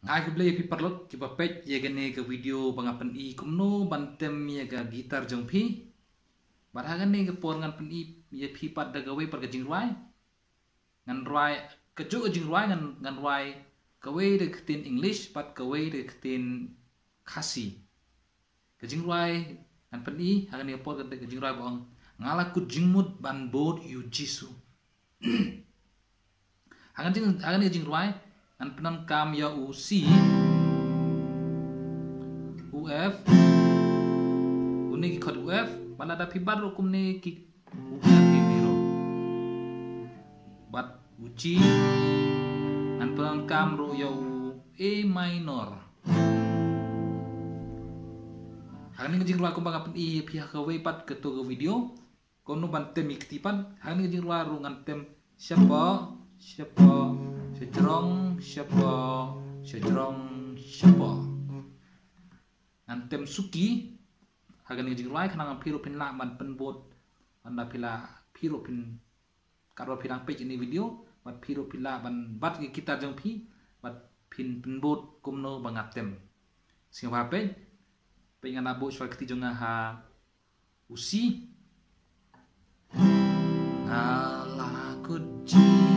Ngai ke play pi parlot ki ba pet ye gane ke video bangapan I kumno bantem ye ga gitar jong pi baragan ne ke por ngan pen I ye pi pat da gawe par gajing ruai ngan ruai kejuk gajing ruai ngan ruai gawe de ketin English pat gawe de ketin khasi gajing ruai ngan pen I hagan ne por gajing ruai bong ngala ku jingmut ban bod yu jisu hagan ne gajing ruai an penam kam ya u c uf uni ki khot uf bala da pi bar kum ne ki uf ki biro bat uci an penam kam ro ya u a minor hang ni jing ruwa kum bang I pi ha ka we pat ke to video kono ban tem iktipan hang ni jing ruwa ru ngan tem siapa siapa antem suki hagan ngejing ruai kanang piro pin la man penbot anda pila piro pin karo pirang page ini video bat piro pila ban bat kita jong pi bat pin penbot kumno bangatem sing apa page pengen abo soal keti jong ha usi ala kuji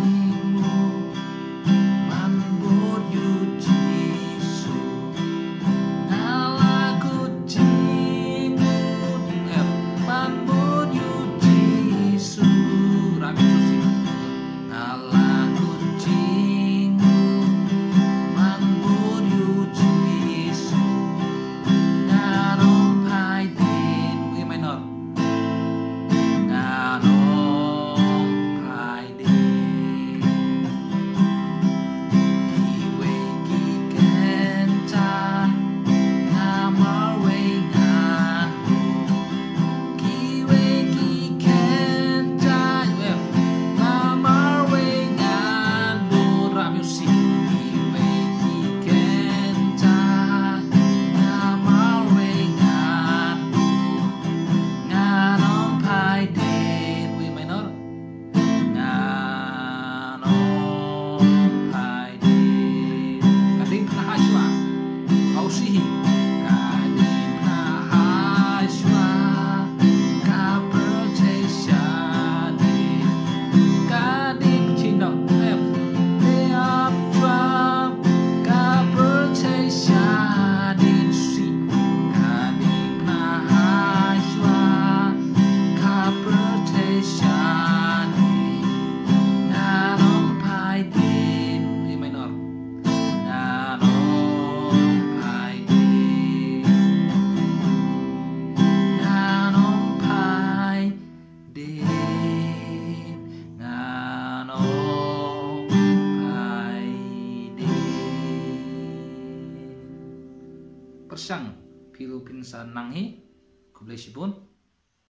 persang Philippines nanghi kublai sibun